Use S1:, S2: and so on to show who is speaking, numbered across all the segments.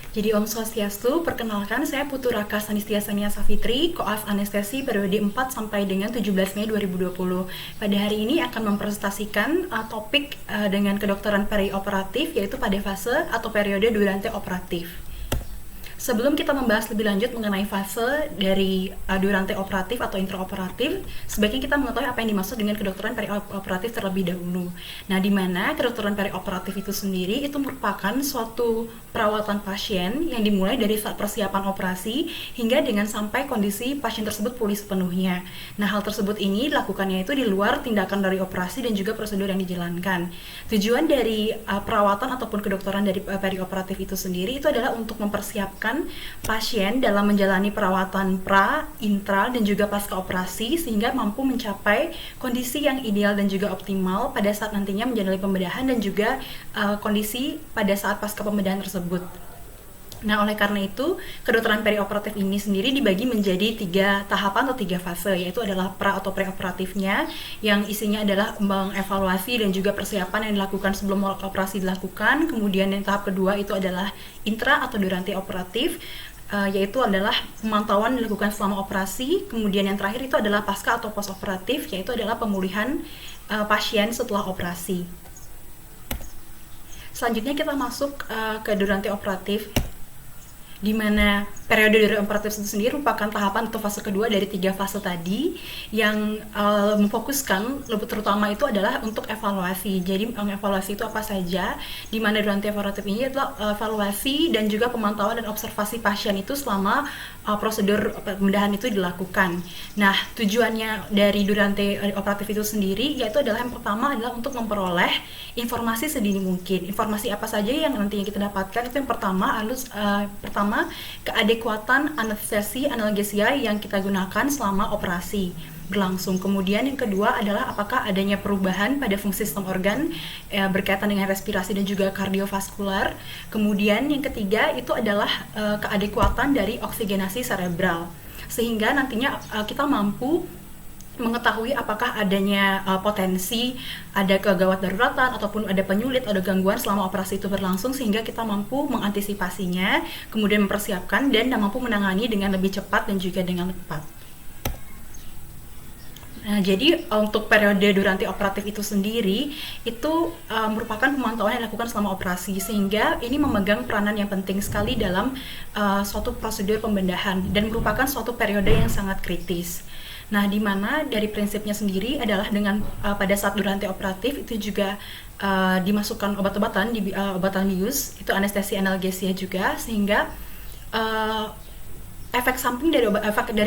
S1: Jadi Om Swastiastu, perkenalkan saya Putu Raka Sanistiasania Safitri, koas anestesi periode 4 sampai dengan 17 Mei 2020. Pada hari ini akan mempresentasikan topik dengan kedokteran perioperatif, yaitu pada fase atau periode durante operatif. Sebelum kita membahas lebih lanjut mengenai fase dari durante operatif atau intraoperatif, sebaiknya kita mengetahui apa yang dimaksud dengan kedokteran perioperatif terlebih dahulu. Nah, di mana kedokteran perioperatif itu sendiri itu merupakan suatu perawatan pasien yang dimulai dari saat persiapan operasi hingga dengan sampai kondisi pasien tersebut pulih sepenuhnya. Nah, hal tersebut ini dilakukannya itu di luar tindakan dari operasi dan juga prosedur yang dijalankan. Tujuan dari perawatan ataupun kedokteran dari perioperatif itu sendiri itu adalah untuk mempersiapkan pasien dalam menjalani perawatan pra, intra, dan juga pasca operasi sehingga mampu mencapai kondisi yang ideal dan juga optimal pada saat nantinya menjalani pembedahan dan juga kondisi pada saat pasca pembedahan tersebut. Nah, oleh karena itu, kedokteran perioperatif ini sendiri dibagi menjadi 3 tahapan atau 3 fase, yaitu adalah pra atau preoperatifnya, yang isinya adalah mengevaluasi dan juga persiapan yang dilakukan sebelum operasi dilakukan. Kemudian yang tahap kedua itu adalah intra atau durante operatif, yaitu adalah pemantauan dilakukan selama operasi. Kemudian yang terakhir itu adalah pasca atau post operatif, yaitu adalah pemulihan pasien setelah operasi. Selanjutnya kita masuk ke durante operatif, di mana periode durante operatif itu sendiri merupakan tahapan atau fase kedua dari 3 fase tadi yang memfokuskan lebih terutama itu adalah untuk evaluasi. Jadi mengevaluasi itu apa saja, di mana durante operatif ini adalah evaluasi dan juga pemantauan dan observasi pasien itu selama prosedur pembedahan itu dilakukan. Nah, tujuannya dari durante operatif itu sendiri yaitu adalah yang pertama adalah untuk memperoleh informasi sedini mungkin. Informasi apa saja yang nantinya kita dapatkan itu yang pertama keadekuatan anestesi analgesia yang kita gunakan selama operasi berlangsung. Kemudian yang kedua adalah apakah adanya perubahan pada fungsi sistem organ berkaitan dengan respirasi dan juga kardiovaskular. Kemudian yang ketiga itu adalah keadekuatan dari oksigenasi cerebral, sehingga nantinya kita mampu mengetahui apakah adanya potensi ada kegawat daruratan ataupun ada penyulit atau gangguan selama operasi itu berlangsung, sehingga kita mampu mengantisipasinya, kemudian mempersiapkan dan mampu menangani dengan lebih cepat dan juga dengan tepat. Nah, jadi untuk periode durante operatif itu sendiri itu merupakan pemantauan yang dilakukan selama operasi, sehingga ini memegang peranan yang penting sekali dalam suatu prosedur pembedahan dan merupakan suatu periode yang sangat kritis. Nah, di mana dari prinsipnya sendiri adalah dengan pada saat durante operatif itu juga dimasukkan obat-obatan obatan bius, itu anestesi analgesia juga, sehingga efek samping dari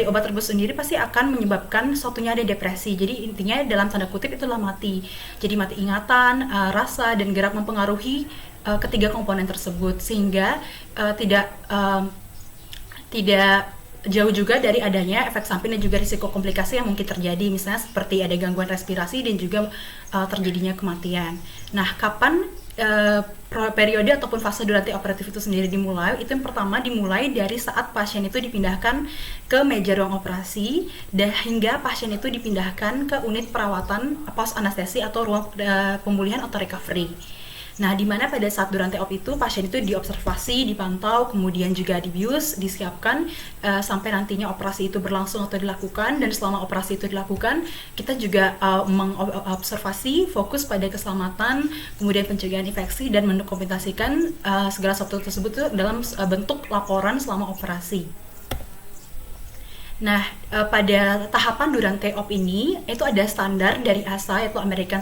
S1: obat tersebut sendiri pasti akan menyebabkan suatunya ada depresi. Jadi intinya dalam tanda kutip itulah mati. Jadi mati ingatan, rasa dan gerak mempengaruhi ketiga komponen tersebut, sehingga tidak jauh juga dari adanya efek samping dan juga risiko komplikasi yang mungkin terjadi, misalnya seperti ada gangguan respirasi dan juga terjadinya kematian. Nah, kapan periode ataupun fase durante operatif itu sendiri dimulai? Itu yang pertama dimulai dari saat pasien itu dipindahkan ke meja ruang operasi dan hingga pasien itu dipindahkan ke unit perawatan post anestesi atau ruang pemulihan atau recovery. Nah, di mana pada saat durante op itu pasien itu diobservasi, dipantau, kemudian juga dibius, disiapkan sampai nantinya operasi itu berlangsung atau dilakukan. Dan selama operasi itu dilakukan, kita juga mengobservasi, fokus pada keselamatan, kemudian pencegahan infeksi dan mendokumentasikan segala sesuatu tersebut dalam bentuk laporan selama operasi. Nah, pada tahapan durante op ini itu ada standar dari ASA, yaitu American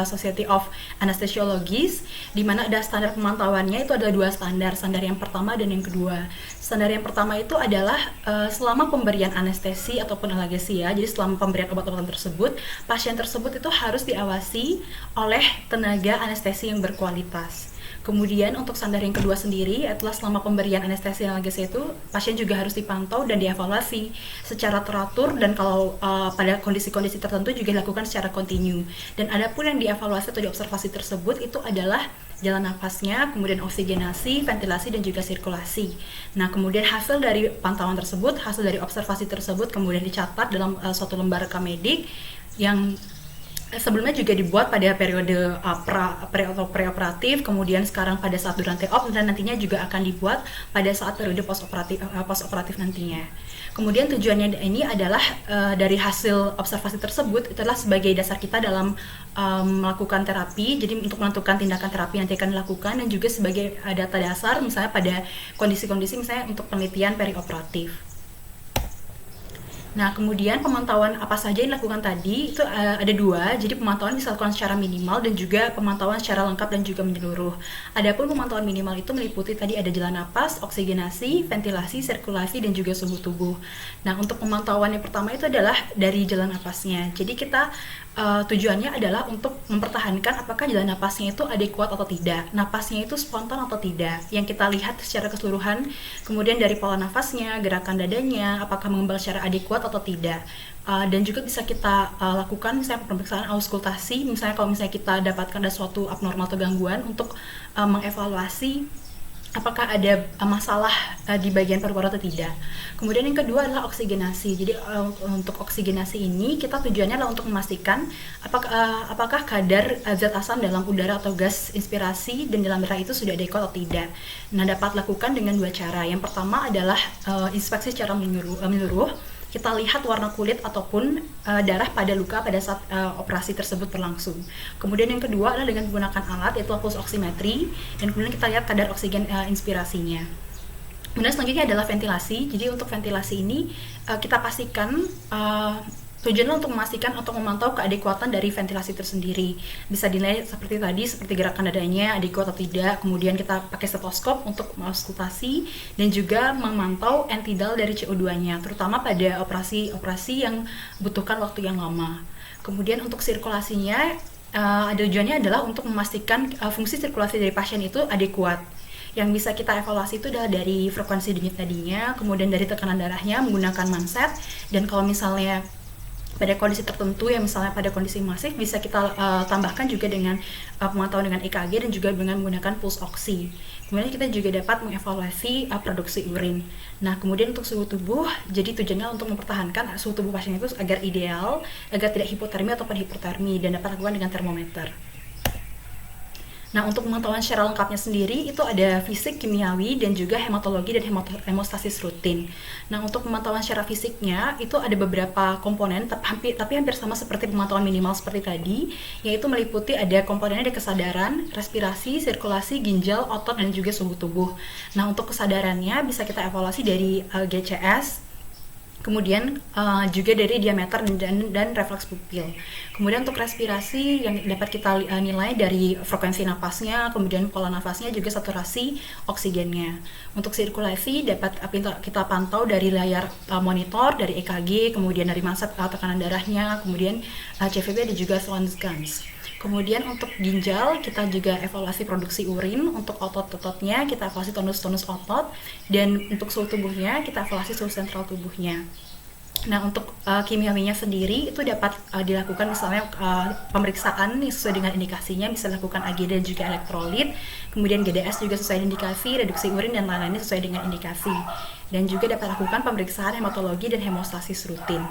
S1: Society of Anesthesiologists, di mana ada standar pemantauannya itu ada 2 standar yang pertama dan yang kedua. Standar yang pertama itu adalah selama pemberian anestesi ataupun analgesia, jadi selama pemberian obat-obatan tersebut, pasien tersebut itu harus diawasi oleh tenaga anestesi yang berkualitas. Kemudian untuk standar yang kedua sendiri adalah selama pemberian anestesi analgesia itu pasien juga harus dipantau dan dievaluasi secara teratur, dan kalau pada kondisi-kondisi tertentu juga dilakukan secara kontinu. Dan adapun yang dievaluasi atau diobservasi tersebut itu adalah jalan nafasnya, kemudian oksigenasi, ventilasi dan juga sirkulasi. Nah, kemudian hasil dari pantauan tersebut, hasil dari observasi tersebut kemudian dicatat dalam suatu lembar rekam medik yang sebelumnya juga dibuat pada periode preoperatif, kemudian sekarang pada saat durante op, dan nantinya juga akan dibuat pada saat periode postoperatif nantinya. Kemudian tujuannya ini adalah dari hasil observasi tersebut itu adalah sebagai dasar kita dalam melakukan terapi, jadi untuk menentukan tindakan terapi yang akan dilakukan, dan juga sebagai data dasar misalnya pada kondisi-kondisi misalnya untuk penelitian perioperatif. Nah, kemudian pemantauan apa saja yang dilakukan tadi itu ada dua. Jadi pemantauan bisa dilakukan secara minimal dan juga pemantauan secara lengkap dan juga menyeluruh. Adapun pemantauan minimal itu meliputi tadi ada jalan napas, oksigenasi, ventilasi, sirkulasi, dan juga suhu tubuh. Nah, untuk pemantauan yang pertama itu adalah dari jalan napasnya. Jadi kita tujuannya adalah untuk mempertahankan apakah jalan napasnya itu adekuat atau tidak, napasnya itu spontan atau tidak, yang kita lihat secara keseluruhan, kemudian dari pola nafasnya, gerakan dadanya, apakah mengembang secara adekuat atau tidak. Dan juga bisa kita lakukan misalnya pemeriksaan auskultasi, misalnya kalau misalnya kita dapatkan ada suatu abnormal atau gangguan, untuk mengevaluasi apakah ada masalah di bagian paru-paru atau tidak. Kemudian yang kedua adalah oksigenasi. Jadi untuk oksigenasi ini kita tujuannya adalah untuk memastikan apakah kadar zat asam dalam udara atau gas inspirasi dan dalam darah itu sudah adekuat atau tidak. Nah, dapat lakukan dengan dua cara. Yang pertama adalah inspeksi secara menyeluruh. Kita lihat warna kulit ataupun darah pada luka pada saat operasi tersebut berlangsung. Kemudian yang kedua adalah dengan menggunakan alat yaitu pulse oximetry, dan kemudian kita lihat kadar oksigen inspirasinya. Kemudian selanjutnya adalah ventilasi. Jadi untuk ventilasi ini kita pastikan tujuannya untuk memastikan atau memantau keadekuatan dari ventilasi tersendiri. Bisa dinilai seperti tadi, seperti gerakan dadanya adekuat atau tidak. Kemudian kita pakai stetoskop untuk mengauskultasi dan juga memantau entidal dari CO2-nya, terutama pada operasi yang butuhkan waktu yang lama. Kemudian untuk sirkulasinya, tujuannya adalah untuk memastikan fungsi sirkulasi dari pasien itu adekuat. Yang bisa kita evaluasi itu adalah dari frekuensi denyut nadinya, kemudian dari tekanan darahnya menggunakan manset, dan kalau misalnya pada kondisi tertentu yang misalnya pada kondisi masif bisa kita tambahkan juga dengan pemantauan dengan EKG dan juga dengan menggunakan pulse oksi. Kemudian kita juga dapat mengevaluasi produksi urin. Nah, kemudian untuk suhu tubuh, jadi tujuannya untuk mempertahankan suhu tubuh pasien itu agar ideal, agar tidak hipotermi ataupun hipertermi, dan dapat dilakukan dengan termometer. Nah, untuk pemantauan secara lengkapnya sendiri itu ada fisik, kimiawi, dan juga hematologi dan hemostasis rutin. Nah, untuk pemantauan secara fisiknya itu ada beberapa komponen tapi hampir sama seperti pemantauan minimal seperti tadi, yaitu meliputi ada komponennya ada kesadaran, respirasi, sirkulasi, ginjal, otot, dan juga suhu tubuh. Nah, untuk kesadarannya bisa kita evaluasi dari GCS, kemudian juga dari diameter dan refleks pupil. Kemudian untuk respirasi yang dapat kita nilai dari frekuensi napasnya, kemudian pola nafasnya, juga saturasi oksigennya. Untuk sirkulasi dapat kita pantau dari layar monitor, dari EKG, kemudian dari manset tekanan darahnya, kemudian CVB dan juga Solanskans. Kemudian untuk ginjal kita juga evaluasi produksi urin, untuk otot-ototnya kita evaluasi tonus otot, dan untuk suhu tubuhnya kita evaluasi suhu sentral tubuhnya. Nah, untuk kimiawinya sendiri itu dapat dilakukan misalnya pemeriksaan sesuai dengan indikasinya, bisa dilakukan AGD dan juga elektrolit, kemudian GDS juga sesuai indikasi, reduksi urin dan lain-lainnya sesuai dengan indikasi, dan juga dapat dilakukan pemeriksaan hematologi dan hemostasis rutin.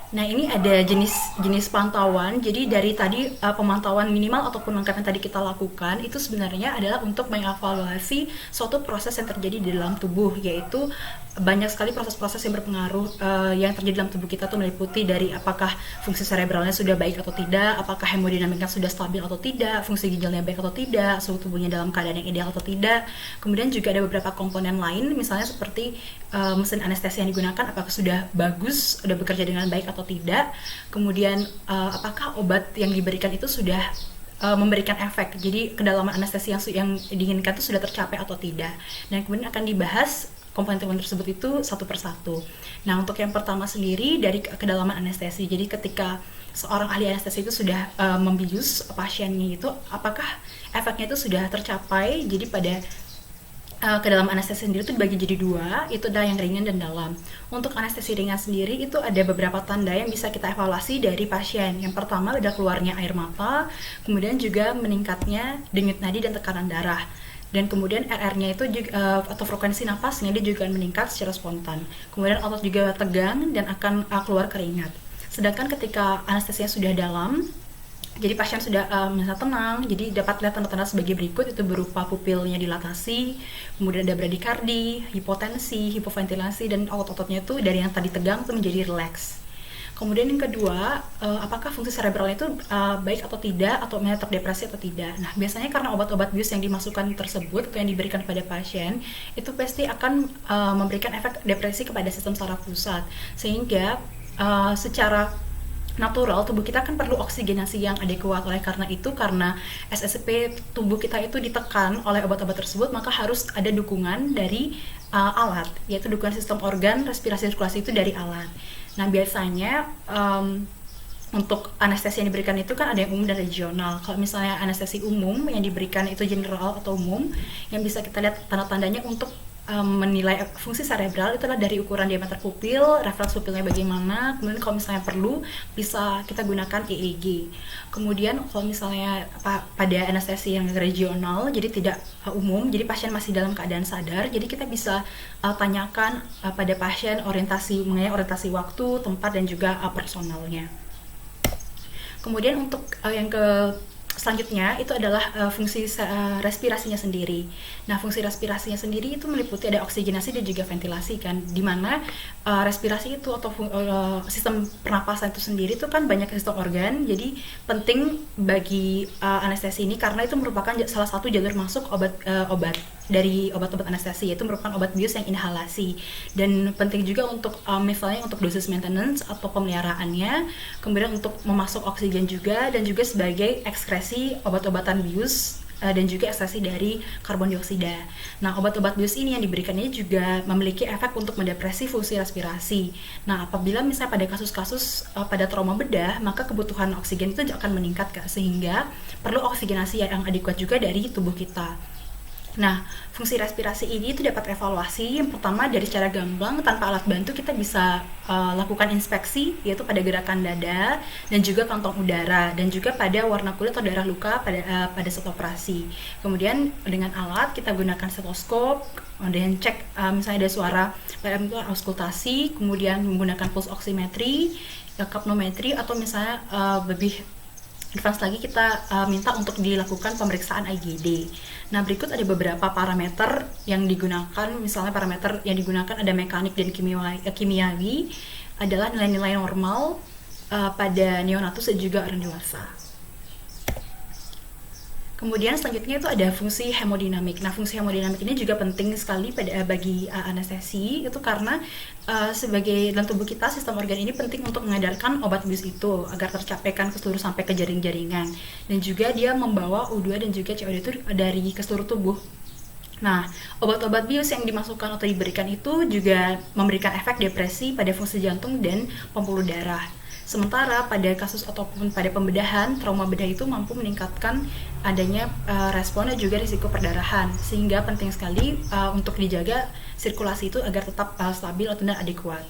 S1: Nah, ini ada jenis pantauan. Jadi dari tadi pemantauan minimal ataupun lengkap yang tadi kita lakukan itu sebenarnya adalah untuk mengevaluasi suatu proses yang terjadi di dalam tubuh, yaitu banyak sekali proses-proses yang berpengaruh yang terjadi dalam tubuh kita tuh meliputi dari apakah fungsi cerebralnya sudah baik atau tidak, apakah hemodinamiknya sudah stabil atau tidak, fungsi ginjalnya baik atau tidak, suhu tubuhnya dalam keadaan yang ideal atau tidak. Kemudian juga ada beberapa komponen lain, misalnya seperti mesin anestesi yang digunakan apakah sudah bagus, sudah bekerja dengan baik atau tidak. Kemudian apakah obat yang diberikan itu sudah memberikan efek, jadi kedalaman anestesi yang diinginkan itu sudah tercapai atau tidak. Dan kemudian akan dibahas komponen-komponen tersebut itu satu persatu. Nah, untuk yang pertama sendiri dari kedalaman anestesi. Jadi ketika seorang ahli anestesi itu sudah membius pasiennya itu, apakah efeknya itu sudah tercapai? Jadi pada kedalaman anestesi sendiri itu dibagi jadi dua, itu adalah yang ringan dan dalam. Untuk anestesi ringan sendiri itu ada beberapa tanda yang bisa kita evaluasi dari pasien. Yang pertama adalah keluarnya air mata, kemudian juga meningkatnya denyut nadi dan tekanan darah. Dan kemudian RR-nya itu juga, atau frekuensi nafasnya dia juga meningkat secara spontan. Kemudian otot juga tegang dan akan keluar keringat. Sedangkan ketika anestesinya sudah dalam, jadi pasien sudah merasa tenang, jadi dapat lihat tanda-tanda sebagai berikut, itu berupa pupilnya dilatasi, kemudian ada bradikardi, hipotensi, hipoventilasi, dan otot-ototnya itu dari yang tadi tegang itu menjadi rileks. Kemudian yang kedua, apakah fungsi serebralnya itu baik atau tidak, atau terdepresi atau tidak. Nah, biasanya karena obat-obat bius yang dimasukkan tersebut atau yang diberikan pada pasien, itu pasti akan memberikan efek depresi kepada sistem saraf pusat, sehingga secara natural tubuh kita kan perlu oksigenasi yang adekuat. Oleh karena itu, karena SSP tubuh kita itu ditekan oleh obat-obat tersebut, maka harus ada dukungan dari alat, yaitu dukungan sistem organ respirasi sirkulasi itu dari alat. Nah, biasanya untuk anestesi yang diberikan itu kan ada yang umum dan regional. Kalau misalnya anestesi umum yang diberikan itu general atau umum, yang bisa kita lihat tanda-tandanya untuk menilai fungsi serebral itu adalah dari ukuran diameter pupil, refleks pupilnya bagaimana, kemudian kalau misalnya perlu bisa kita gunakan EEG. Kemudian kalau misalnya pada anestesi yang regional, jadi tidak umum, jadi pasien masih dalam keadaan sadar, jadi kita bisa tanyakan pada pasien mengenai orientasi waktu, tempat, dan juga personalnya. Kemudian untuk yang selanjutnya itu adalah fungsi respirasinya sendiri. Nah, fungsi respirasinya sendiri itu meliputi ada oksigenasi dan juga ventilasi kan, dimana respirasi itu atau sistem pernapasan itu sendiri itu kan banyak sistem organ, jadi penting bagi anestesi ini karena itu merupakan salah satu jalur masuk obat dari obat-obat anestesi, yaitu merupakan obat bius yang inhalasi, dan penting juga untuk misalnya untuk dosis maintenance atau pemeliharaannya, kemudian untuk memasuk oksigen juga, dan juga sebagai ekskresi obat-obatan bius dan juga ekstraksi dari karbon dioksida. Nah, obat-obat bius ini yang diberikannya juga memiliki efek untuk mendepresi fungsi respirasi. Nah, apabila misalnya pada kasus-kasus pada trauma bedah, maka kebutuhan oksigen itu akan meningkat, sehingga perlu oksigenasi yang adekuat juga dari tubuh kita. Nah, fungsi respirasi ini itu dapat evaluasi. Yang pertama, dari secara gamblang tanpa alat bantu kita bisa lakukan inspeksi, yaitu pada gerakan dada dan juga kantong udara, dan juga pada warna kulit atau darah luka pada saat operasi. Kemudian dengan alat kita gunakan stetoskop, kemudian cek misalnya ada suara pada auskultasi, kemudian menggunakan pulse oximetry, kapnometri, atau misalnya lebih advance lagi kita minta untuk dilakukan pemeriksaan IGD. Nah, berikut ada beberapa parameter yang digunakan. Misalnya parameter yang digunakan ada mekanik dan kimiawi adalah nilai-nilai normal pada neonatus dan juga orang dewasa. Kemudian selanjutnya itu ada fungsi hemodinamik. Nah, fungsi hemodinamik ini juga penting sekali bagi anestesi, itu karena sebagai dalam tubuh kita, sistem organ ini penting untuk mengedarkan obat bius itu agar tercapaikan ke seluruh sampai ke jaring-jaringan, dan juga dia membawa U2 dan juga CO2 itu dari ke seluruh tubuh. Nah, obat-obat bius yang dimasukkan atau diberikan itu juga memberikan efek depresi pada fungsi jantung dan pembuluh darah. Sementara pada kasus ataupun pada pembedahan, trauma bedah itu mampu meningkatkan adanya respon dan juga risiko perdarahan, sehingga penting sekali untuk dijaga sirkulasi itu agar tetap stabil dan adekuat.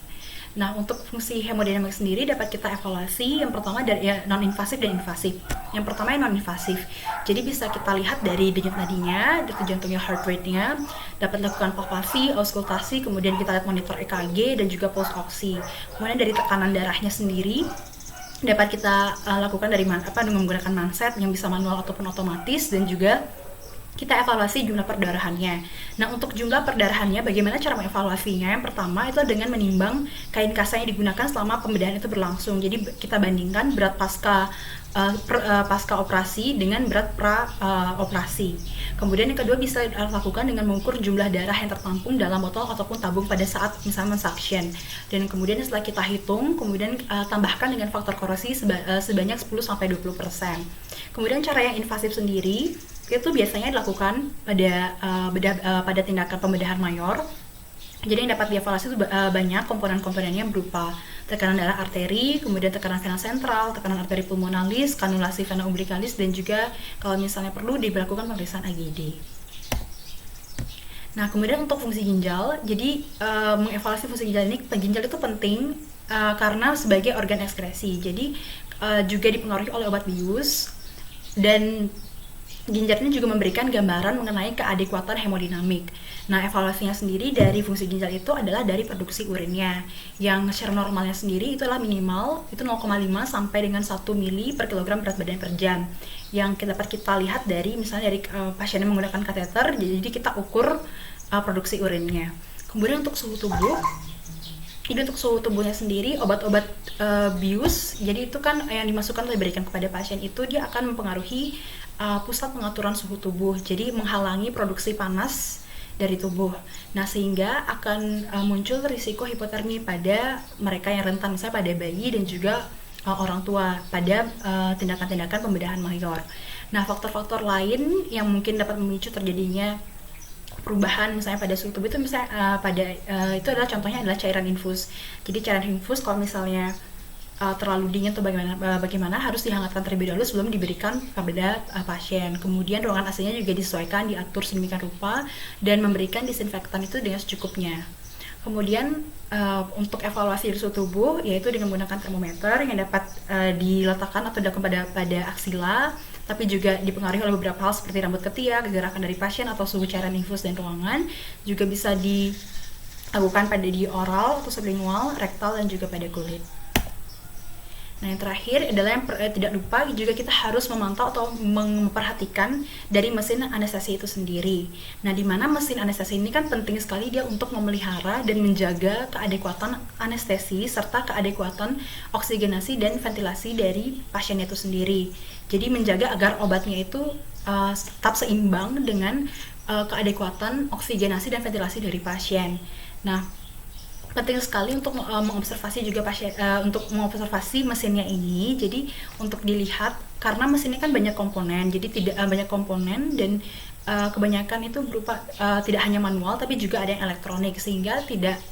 S1: Nah, untuk fungsi hemodinamik sendiri dapat kita evaluasi. Yang pertama dari non-invasif dan invasif. Yang pertama yang non-invasif. Jadi bisa kita lihat dari denyut nadinya, detak jantungnya, heart rate-nya, dapat lakukan palpasi, auskultasi, kemudian kita lihat monitor EKG dan juga pulse oksi. Kemudian dari tekanan darahnya sendiri dapat kita lakukan dengan menggunakan manset yang bisa manual ataupun otomatis, dan juga kita evaluasi jumlah perdarahannya. Nah, untuk jumlah perdarahannya, bagaimana cara mengevaluasinya? Yang pertama itu dengan menimbang kain kasa yang digunakan selama pembedahan itu berlangsung. Jadi kita bandingkan berat pasca operasi dengan berat operasi. Kemudian yang kedua bisa dilakukan dengan mengukur jumlah darah yang tertampung dalam botol ataupun tabung pada saat misalnya suction. Dan kemudian setelah kita hitung, kemudian tambahkan dengan faktor koresi sebanyak 10-20%. Kemudian cara yang invasif sendiri itu biasanya dilakukan pada tindakan pembedahan mayor. Jadi yang dapat dievaluasi itu banyak komponen-komponennya, berupa tekanan darah arteri, kemudian tekanan vena sentral, tekanan arteri pulmonalis, kanulasi vena umbilicalis, dan juga kalau misalnya perlu dilakukan pemeriksaan IGD. Nah, kemudian untuk fungsi ginjal, jadi mengevaluasi fungsi ginjal itu penting karena sebagai organ ekskresi. Jadi juga dipengaruhi oleh obat bius, dan ginjalnya juga memberikan gambaran mengenai keadekuatan hemodinamik. Nah, evaluasinya sendiri dari fungsi ginjal itu adalah dari produksi urinnya. Yang secara normalnya sendiri itu adalah minimal itu 0,5 sampai dengan 1 mili per kilogram berat badan per jam. Yang dapat kita lihat dari misalnya dari pasien yang menggunakan kateter, jadi kita ukur produksi urinnya. Kemudian untuk suhu tubuh, jadi untuk suhu tubuhnya sendiri, obat-obat bius, jadi itu kan yang dimasukkan atau diberikan kepada pasien itu dia akan mempengaruhi pusat pengaturan suhu tubuh, jadi menghalangi produksi panas dari tubuh. Nah, sehingga akan muncul risiko hipotermi pada mereka yang rentan, misalnya pada bayi dan juga orang tua pada tindakan-tindakan pembedahan mayor. Nah, faktor-faktor lain yang mungkin dapat memicu terjadinya perubahan misalnya pada suhu tubuh itu misalnya itu adalah contohnya adalah cairan infus. Jadi cairan infus kalau misalnya terlalu dingin atau bagaimana harus dihangatkan terlebih dahulu sebelum diberikan kepada pasien. Kemudian ruangan AC-nya juga disesuaikan, diatur sedemikian rupa dan memberikan disinfektan itu dengan secukupnya. Kemudian untuk evaluasi dari suhu tubuh yaitu dengan menggunakan termometer yang dapat diletakkan atau dilakukan pada aksila, tapi juga dipengaruhi oleh beberapa hal seperti rambut ketiak, gerakan dari pasien atau suhu cairan infus dan ruangan. Juga bisa dilakukan pada di oral atau sublingual, rektal dan juga pada kulit. Nah, yang terakhir adalah yang tidak lupa juga kita harus memantau atau memperhatikan dari mesin anestesi itu sendiri. Nah, di mana mesin anestesi ini kan penting sekali dia untuk memelihara dan menjaga keadekuatan anestesi serta keadekuatan oksigenasi dan ventilasi dari pasien itu sendiri. Jadi menjaga agar obatnya itu tetap seimbang dengan keadekuatan oksigenasi dan ventilasi dari pasien. Nah, penting sekali untuk mengobservasi juga pasien untuk mengobservasi mesinnya ini. Jadi untuk dilihat karena mesinnya kan banyak komponen, jadi tidak banyak komponen dan kebanyakan itu berupa tidak hanya manual tapi juga ada yang elektronik, sehingga tidak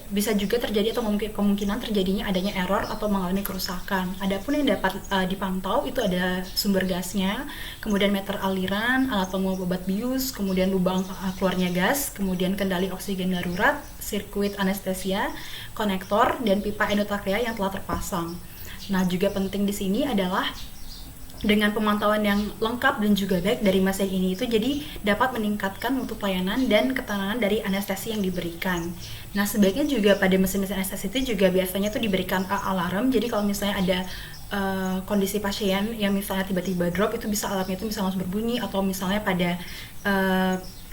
S1: bisa juga terjadi atau kemungkinan terjadinya adanya error atau mengalami kerusakan. Adapun yang dapat dipantau itu ada sumber gasnya, kemudian meter aliran, alat penguap obat bius, kemudian lubang keluarnya gas, kemudian kendali oksigen darurat, sirkuit anestesia, konektor, dan pipa endotrakeal yang telah terpasang. Nah, juga penting di sini adalah dengan pemantauan yang lengkap dan juga baik dari mesin ini itu jadi dapat meningkatkan mutu pelayanan dan ketenangan dari anestesi yang diberikan. Nah, sebaiknya juga pada mesin-mesin anestesi itu juga biasanya tuh diberikan alarm. Jadi kalau misalnya ada kondisi pasien yang misalnya tiba-tiba drop, itu bisa alarmnya itu bisa langsung berbunyi, atau misalnya pada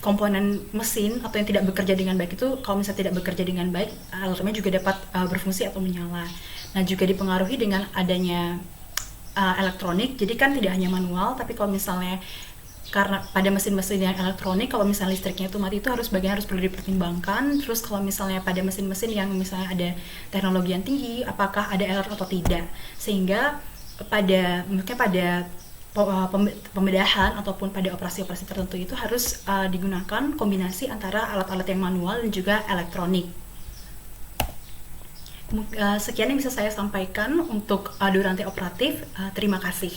S1: komponen mesin atau yang tidak bekerja dengan baik itu kalau misalnya tidak bekerja dengan baik, alarmnya juga dapat berfungsi atau menyala. Nah, juga dipengaruhi dengan adanya elektronik, jadi kan tidak hanya manual, tapi kalau misalnya karena pada mesin-mesin yang elektronik kalau misalnya listriknya itu mati itu harus perlu dipertimbangkan. Terus kalau misalnya pada mesin-mesin yang misalnya ada teknologi yang tinggi, apakah ada error atau tidak, sehingga pada pembedahan ataupun pada operasi-operasi tertentu itu harus digunakan kombinasi antara alat-alat yang manual dan juga elektronik. Sekian yang bisa saya sampaikan untuk durante operatif. Terima kasih.